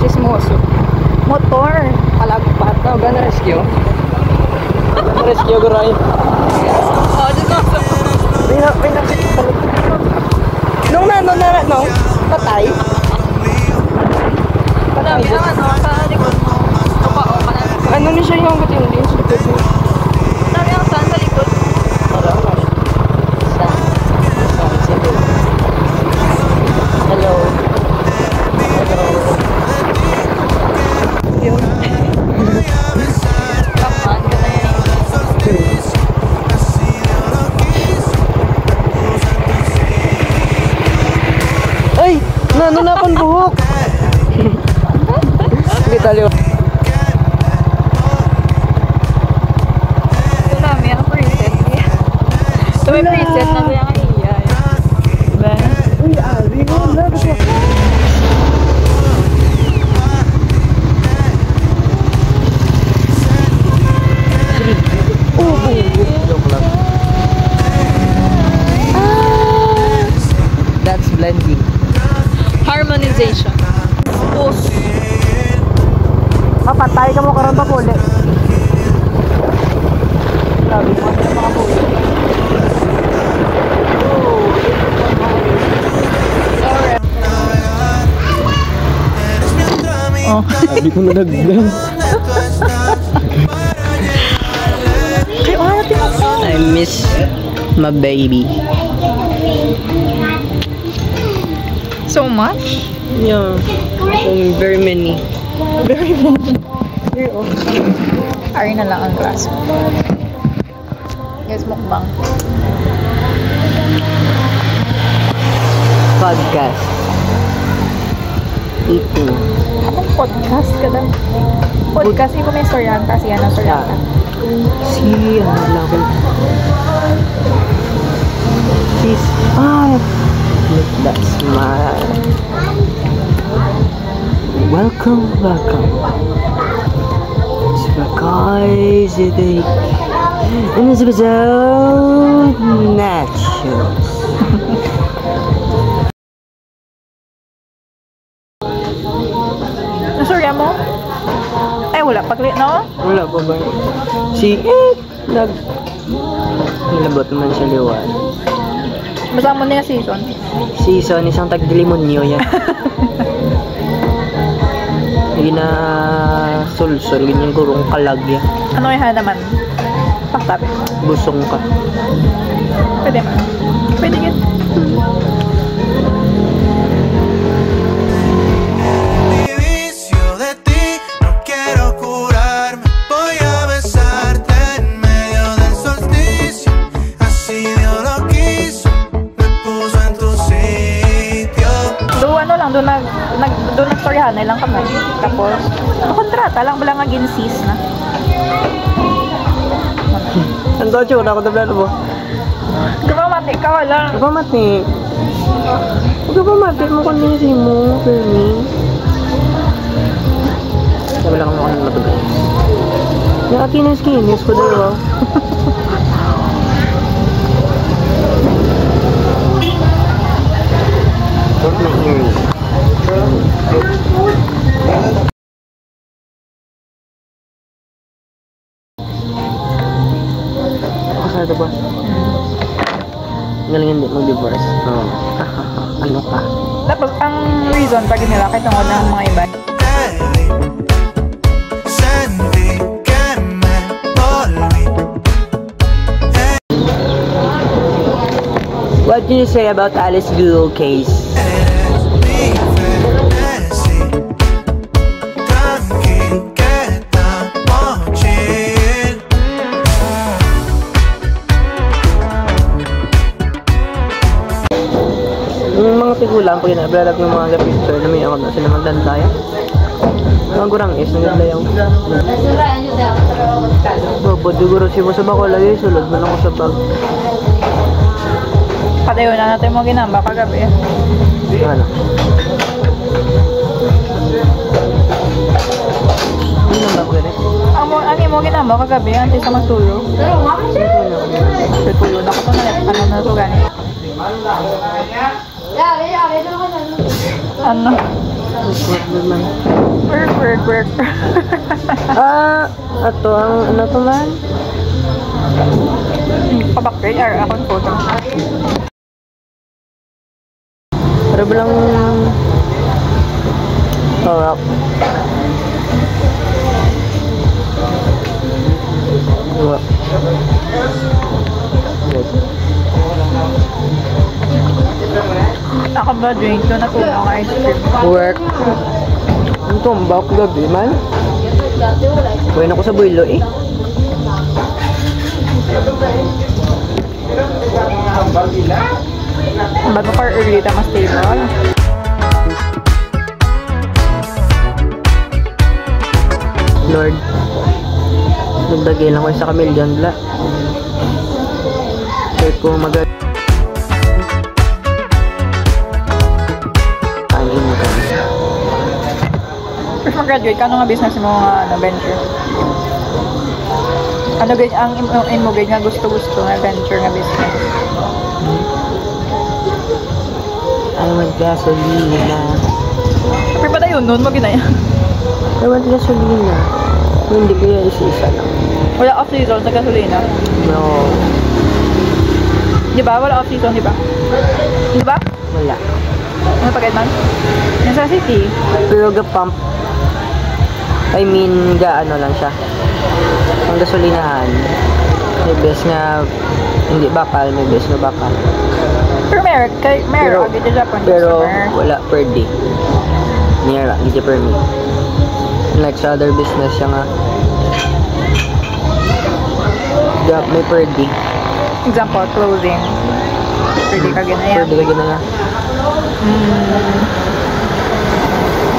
Chismoso. Motor. Palagpat. Ikaw, gana rescue? Gana rescue ko rin. Oo, chismoso. Nung patay. Madami ang sa likod mo. Kapao, manang. Ano ni siya yung matindi? Madami ang saan sa likod. Hello. Kapan ka na yan. Ay! Na akong buhok! Kita liw. Madami ang preset. So may preset na kaya nga iya. Diba? Uy, ari ko. Labas ako. Joke lang. That's blending. Harmonization. Push. Papatay ka mo karon pa puli. Sabi mo na mga puli. Oh. Sabi ko na nag-blend. I miss my baby. So much? Yeah. Very many. Very many. Ari na lang ang glass mo. Guys, mukbang. Podcast. Eating. Anong podcast ka na? Podcast, ikaw may storyan kasi yan ang storyan ka. Si, ano lang. She's, look that smile. Welcome. To my guys, today. And this was all nachos. Storyan mo? Ay, wala. Paglit na Wala pa ba? Si, nilabot naman siya liwan. Basta mo na yung season. Season, isang tag-limonyo yan. Hindi na sul-sul, ganyan kurong kalagya. Ano yung naman? Paktabi. Busong ka. Pwede man. Pwede yun. Doon nagstoryahan na lang kami. Tapos, kontrata lang bala nga ginsis na. Ang dojo, wala ko na plano mo. Gapamati ka, wala. Gapamati. Gapamati mo kondisi mo, Fermi. Sabi lang ako matugay. Nakakinis-kinis ko dalawa. Don't make me. Kasado ba? Galing hindi mag-divorce. Oo. Ano ka? Tapos, ang reason pag nila kahit ang ng mga iba. What do you say about Alice Google case? Yung mga tigulang, pag inabralag ng mga picture na may ako na sila magdantay. Mga gurang is, naganda yung babod, siguro siya mo sa bako lagi, sulod mo lang ko sa bag. Patayo na natin mo ginamba kagabi. Ano? Ano nang ba ko ganit? Ano mo ginamba kagabi, antes sa magtulog. Tulo na ko to na, ano na to ganit. Ano? Work naman. Work. Ito ang ano to man? Pabakray, account photo. Para ba lang... Harap. Harap. Ako ba drink to na puno ng ice cream? Work. Ang tumbak gabi man. Buhay na ko sa builo eh. Bago par early ta mas stable. Lord. Nagdagay lang ko sa kamilyon bla. Kaya ko mag- First mag-graduate ka, ano nga business mo nga venture? Ano gay ang in mo gay nga gusto nga venture nga business? I want gasolina. Pero pa tayo nun, mo ginaya. I want gasolina. Hindi kaya isa-isa lang. Wala off-season sa gasolina. No. Di ba? Wala off-season, di ba? Di ba? Wala. Ano pa man? Nasa city. Pero ga-pump. I mean, ga-ano lang siya. Ang gasolinahan. May best nga hindi bakal, may best na bakal. Pero meron, agad yung Japan Pero customer. wala per day. Nira, hindi per me. Like sa other business siya nga. Gap, may per day. Example, clothing. Pwede ka Per ginaya. day ka ginaya.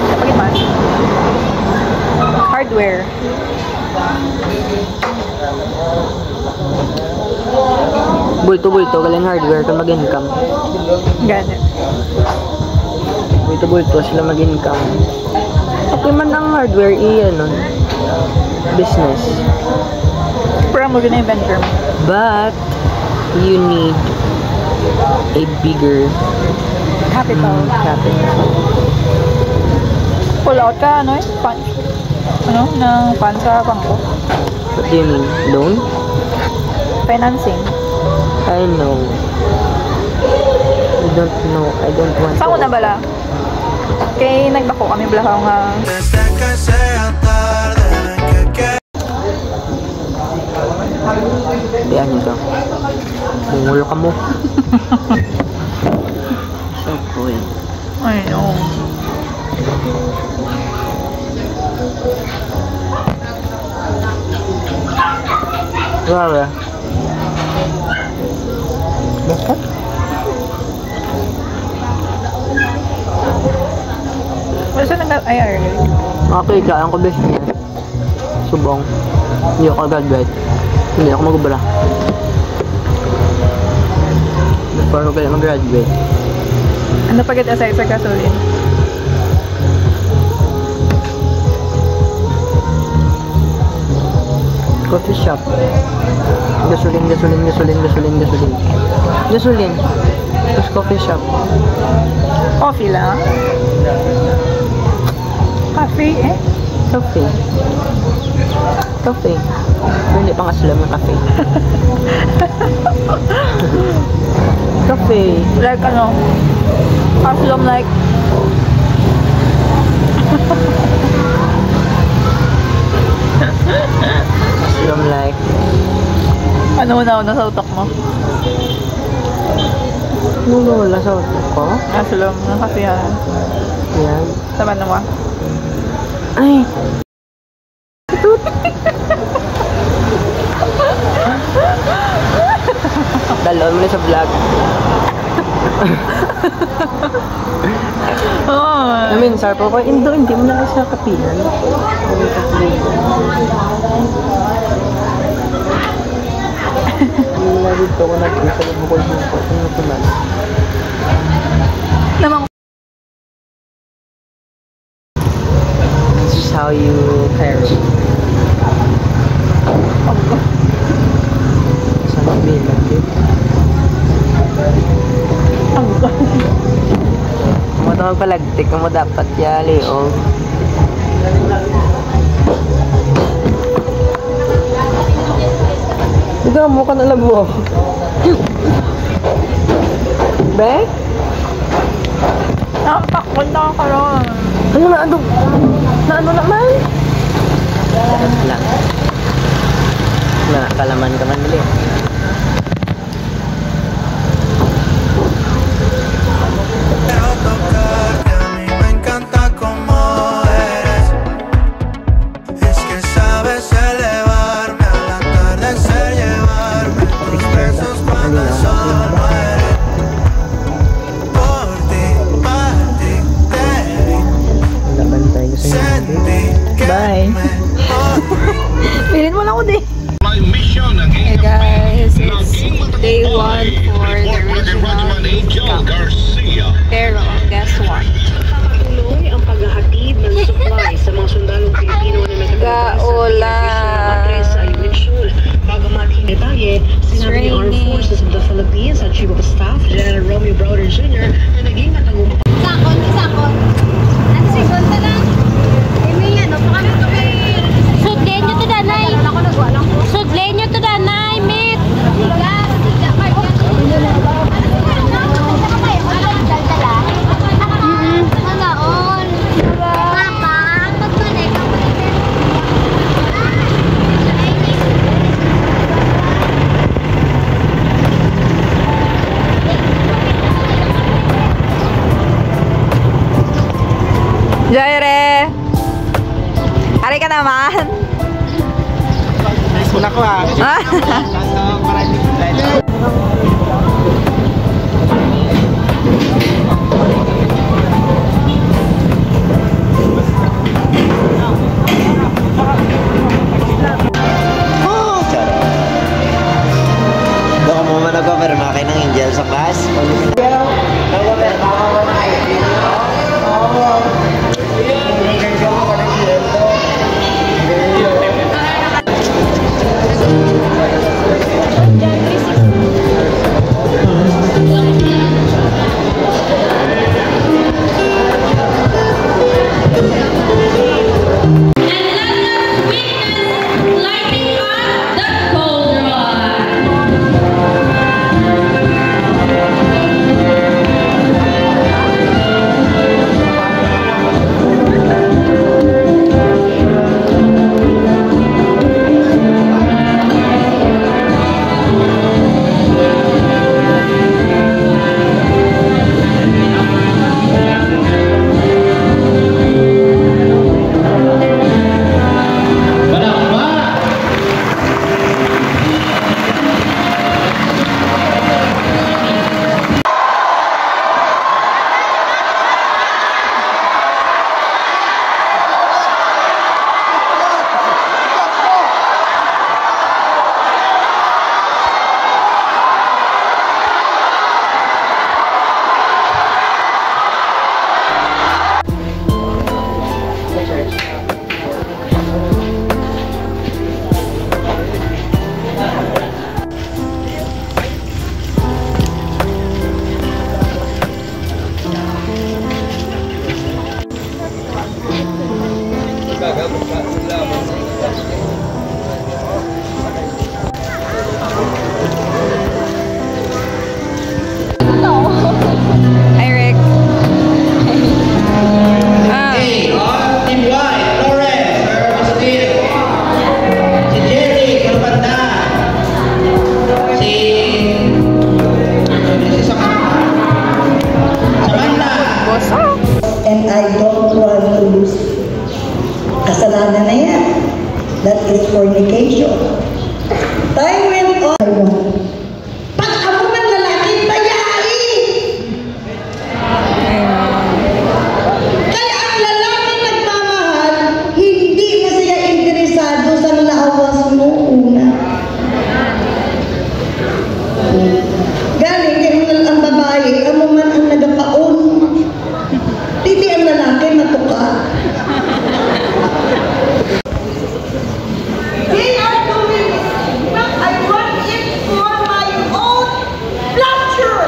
Kapag man. Hardware. Bulto-bulto, galing hardware ka mag-income. Ganun. Bulto-bulto sila mag-income. Okay man ang hardware, ano, business. Pero mo ginaya venture mo. But, you need a bigger Capital. capital. Pull out ka, ano eh? Ng fund sa bangko. What do you mean? Loan? Financing. I know. I don't know. I don't want Saan ko na bala? Kay nagbako kami balahaw nga. Diyan nito. Bungulo ka mo. So cool. Ay, no. Grabe. Bakit? Wala saan nag-IR? Okay, kaya ko business. Subong. Hindi ako graduate. Hindi ako magubala. Before ko kaya mag-graduate. Ano pa kita sa gasolin? Coffee shop. Gasolin. Tapos coffee shop. Coffee lang? Coffee eh? Coffee. Pero hindi pang aslam ng cafe. Cafe. Like ano? Aslom like... Aslam like. Ano na sa utak mo? Ano wala sa utak ko? Aslom ng kapihan. Yan. Tama naman. Ay! Dalon mo na sa vlog. I mean, sarpo ko, hindi mo na kasi nakapilan. Hindi na dito ko nag-isa na bukol dito. Ano ko na? Naman. This is how you carry. Sa mabilang dito. Mga magpalagtik mo dapat ya, Leo. Ito mo ka na labo. Be? Nakapakon na ako ron. Ano na ano? Na ano naman? Lang. Na kalaman ka man Leo. Bye. Pilin mo lang ako di. Hey guys, it's day 1 for the regional camp. Pero, guess what? Tuloy ang paghahatid ng supply sa mga sundalong Pilipino na Gaulan. Bagamat hindi detalye, sinabi ni Armed Forces of the Philippines at Chief of Staff General Romeo Browder Jr. na naging matagumpay. Sakon. Ano si Gonta lang? May ano, paano ito may... Sudlen nyo to danay. Sudlen nyo to danay, mit. Hanaon. Mama, mag-connect. Jaire! Hari ka naman! Nice mo na ko ha. Doon ka mo man nag-cover na kayo ng angel sa class. Hi, Rick. Hey, on Team White, Lawrence, Steve, si Jerry, Kalpanda, si Samantha. And I don't want to lose. Kasalanan na yan. That is fornication. Time went on. Pag ako man lalaki, bayain! Kaya ang lalaki nagmamahal, hindi na siya interesado sa lawas mo una. Galing, kaya ang babae, amo man ang nagapaon. Hindi ang lalaki matuka. They are doing it, but I want it for my own pleasure.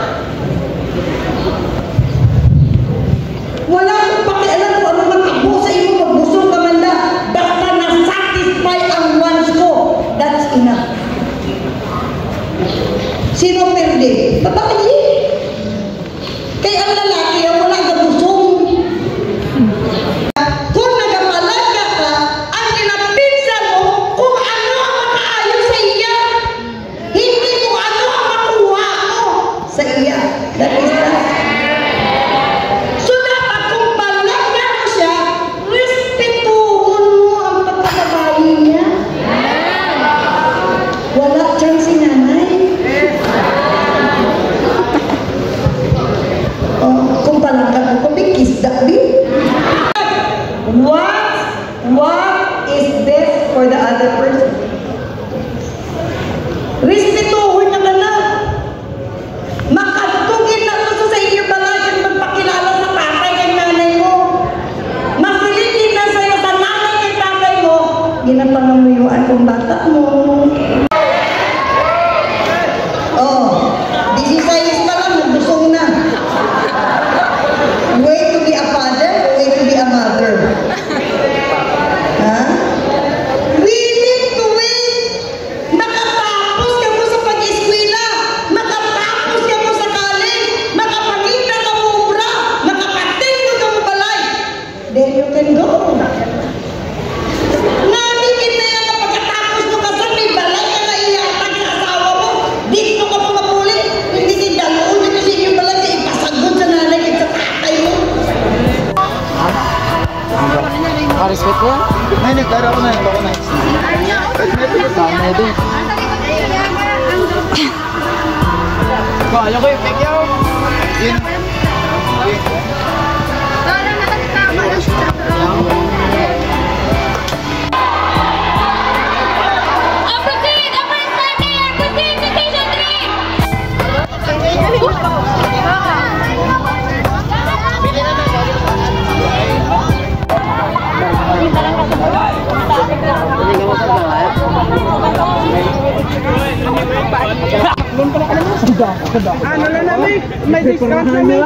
itong bata mo. Oh, 16 pa lang, nagbusong na. Way to be a father, way to be a mother. Ha? Willing to win! Makatapos ka mo sa pag-eskwela, makatapos ka mo sa college, makapangita ka mo ubra, makapatingo ka mo balay. There you can go. Nami kita yan na pagkatapos mo kasi may balay ka na iatag sa asawa mo. Dito ka pa mapuli. Hindi si Daloon dito sa inyo balay na ipasagod sa nanay at sa tatay mo. Respect mo yan? Ay, nagkara ko na yun. Baka na. Tama din. Ayaw ko yung pick yaw. Yun. Ano na namin? May discount namin.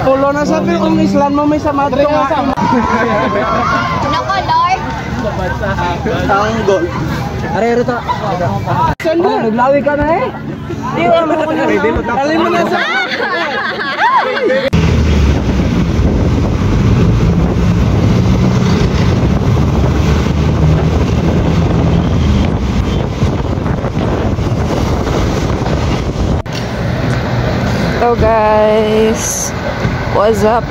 Tulo na sabi kung Islam mo may sama ito nga. Nako, Lord. Ang goal. Arero to. Saan mo? Naglawi ka na eh. Alim mo na sa... Hello guys, what's up?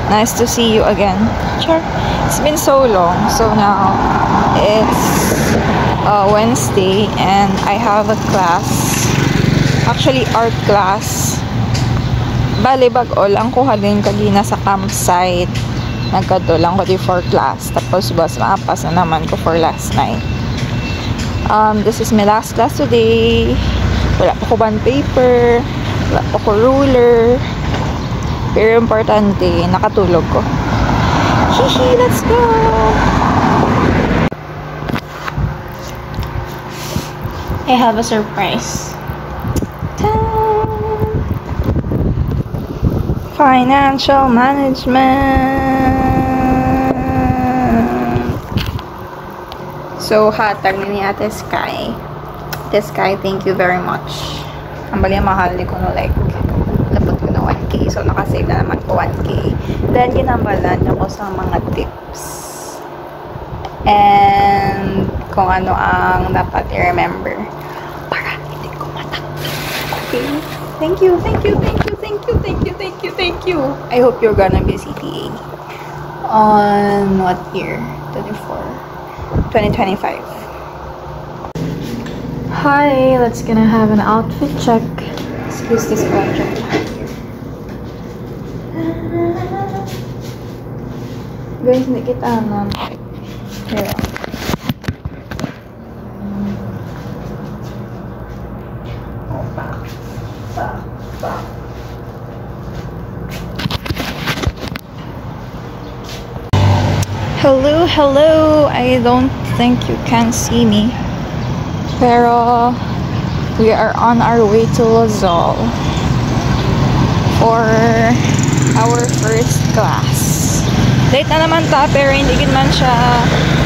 Nice to see you again. Sure. It's been so long. So now it's Wednesday and I have a class. Actually art class. Bale bag-o lang ko halin kagina sa campsite. Nagkadulang ko di for class. Tapos bus maapas na naman ko for last night. This is my last class today. Wala pa ko bond paper. Wala pa ko ruler. Pero importante, nakatulog ko. Hihi, let's go! I have a surprise. Ta-da! Financial management. So, hatag ni Ate Sky. Ate Sky, thank you very much. Ang bali mahal ko no, like lapot ko na 1K, so nakasave na naman ko 1K. Then ginambalan niya ko sa mga tips and kung ano ang dapat i-remember para hindi ko matakot. Okay, thank you, thank you, thank you, thank you, thank you, thank you, thank you. I hope you're gonna be CTA on what year? 2025. Hi, let's gonna have an outfit check. Excuse this project. Guys, hindi kita na. Here. Hello, hello. I don't think you can see me. Pero we are on our way to Lozol for our first class. Late na naman ta, pero hindi man siya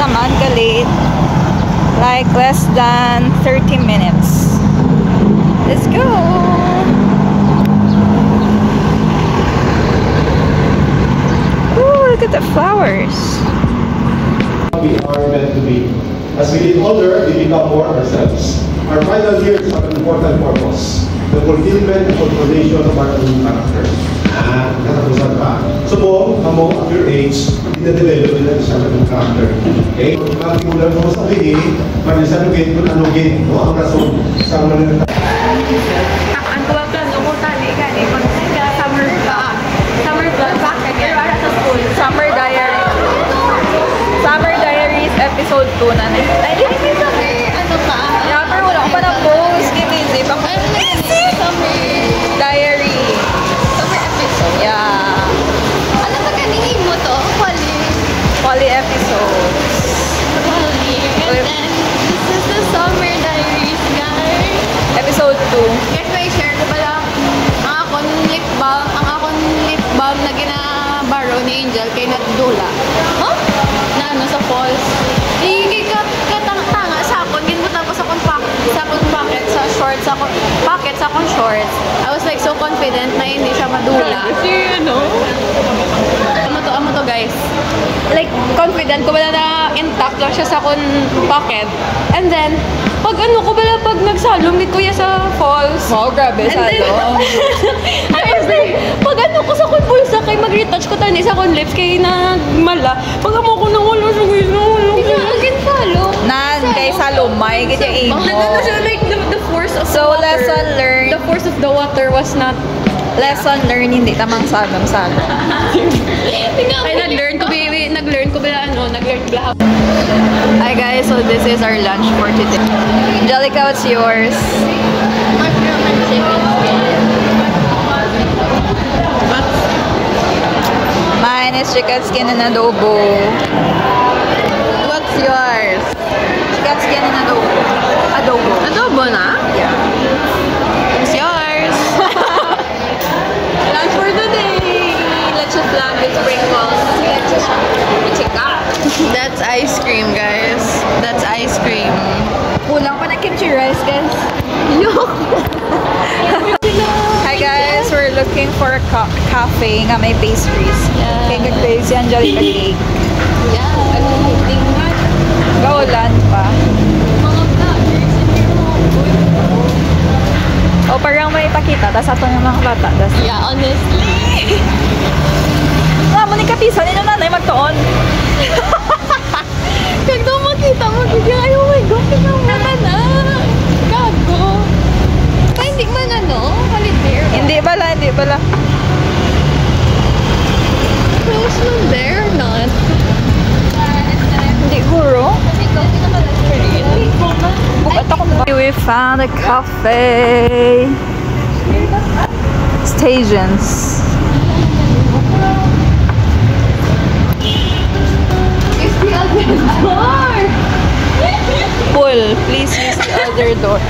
taman ka late. Like less than 30 minutes. Let's go! Ooh, look at the flowers. We are meant to be. As we get older, we become more ourselves. Our final years have an important purpose, the fulfillment and consolidation of our own character. Katapusan pa. So mo, at your age, ina-develop nila siya ng character. Okay? Magtigulan mo sa sabihin, mag-resalugate kung ano gain, no? Ang rason sa mga Ang tuwag ka, mo tali ka ni summer vlog back again. Sa school. Summer Diaries episode 2 na. Ay, hindi ko sabi, ano pa? Yeah, pero wala ko pa na-post. Busy pa ko. Summer Diary. Summer episode? Yeah. Ano ba kaningin mo to? Poly episodes. Angel kay nagdula. Huh? Na ano sa falls. Kay katanga sa akon, ginbutan ko sa akong pocket sa shorts ako. Pocket sa akong shorts. I was like so confident na hindi siya madula. Kasi Amo to guys. Like confident ko na intact lang siya sa akong pocket. And then pag nagsalom ni Kuya sa falls. Wow, grabe, salom. I was like, pag ko sa akong bulsa kay mag-retouch ko tani sa akong lips kay nagmala. Pag amo ko nang wala sa guys, agin salom. Nan, kay salumay, ganyan imo. Like the force of So, the water. lesson learned. The force of the water was not Lesson learned, hindi tamang salom-salom. Ay, nag-learn ko ba Hi guys, so this is our lunch for today. Angelica, what's yours? Mine is chicken skin and adobo. What's yours? Chicken skin and adobo. Adobo. Adobo na? Yeah. What's yours? Lunch for today. Leche flan with sprinkles. That's ice cream, guys. That's ice cream. Kulang pa na kimchi rice, guys. Hi guys, we're looking for a cafe nga may pastries. Yeah. Kaya nag-crave si Angelica cake. Yeah, tingnan. Gaulan pa. Mga vloggers in O parang may pakita, tas ato yung mga bata. Tas, Yeah, honestly. mo ni kapisa ni nanay magtuon. Kung daw makita mo, ay oh my God, tingnan mo na. Gago. Kaya hindi man holiday. Hindi bala. Close man there, not. Hindi guro. Bukat ako ba? We found a cafe. Stations. It's the other door. Pull. Please use the other door.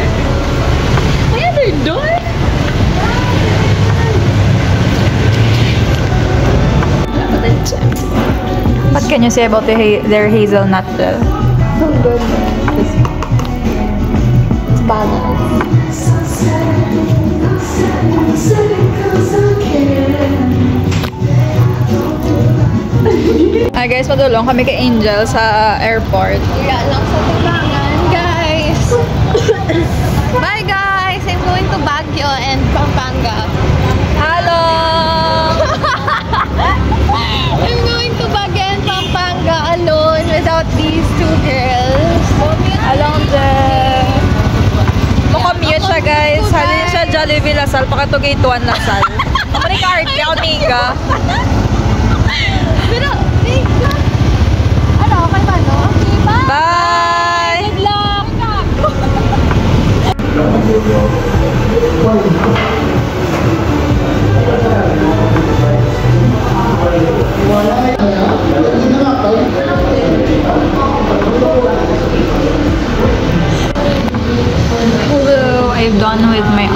The other door? What can you say about their hazelnut? So good. It's balanced. Hi guys, padulong kami kay Angel sa airport. Wala lang sa tulangan, guys. Bye, guys. I'm going to Baguio and Pampanga. Hello! I'm going to Baguio and Pampanga alone without these two girls. Along there. Mo-commute siya guys. Halin siya Jollibee Lasal, pakatugay tuwan Lasal. Mani ka art ka, Amiga. Pero, ano, okay ba, no? Okay, bye! Bye! Good luck! Hello, I've done with my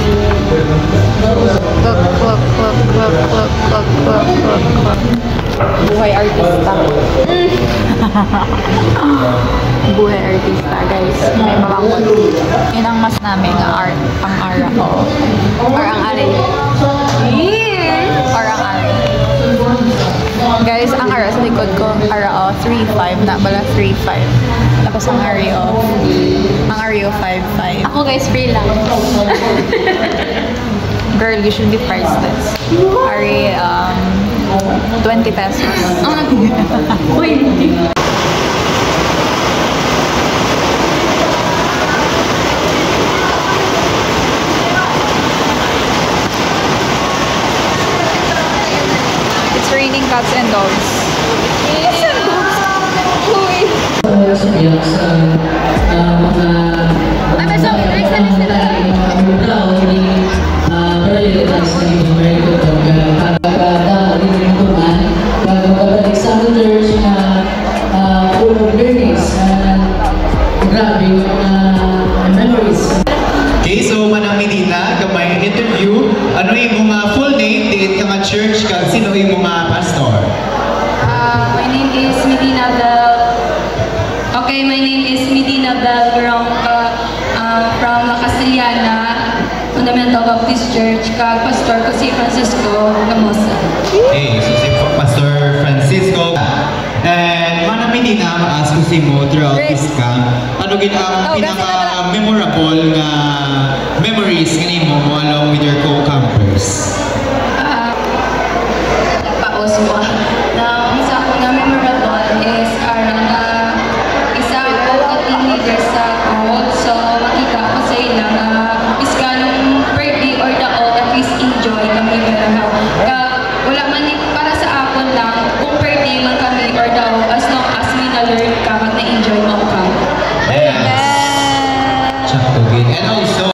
buhay artista. Buhay artista, guys. May mabangkot. Yun ang mas namin art, ang ara. Or ang ari. Or ang ari. Guys, ang ara sa likod ko, ara 3.5 na pala 3.5. Tapos ang Ario 5.5. Ako, guys, free lang. Girl, you should be priceless. Ari, 20 pesos. Uy, It's raining cats and dogs. Okay, so Manang Medina, gamay ang interview. Ano yung mga full name, date ka nga church, kag sino yung mga pastor? Baptist Church kag pastor ko si Francisco Gamosa. Okay, so si Pastor Francisco. And Manang Medina, ma-ask ko si mo throughout this camp, ano gid ang pinaka-memorable nga memories nga mo along with your co-campers? Paos mo. Na ang sa ako nga memorable is aron na isa ako ka team leader sa code. So makita ko sa ila nga iskanong birthday or daot at least enjoy kami ganahaw. Wala man ni para sa akon lang kung birthday man kami or daw as long as we na-learn ka kag na-enjoy mo ka. Yes. Sakto gid. And also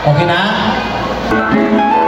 okay na?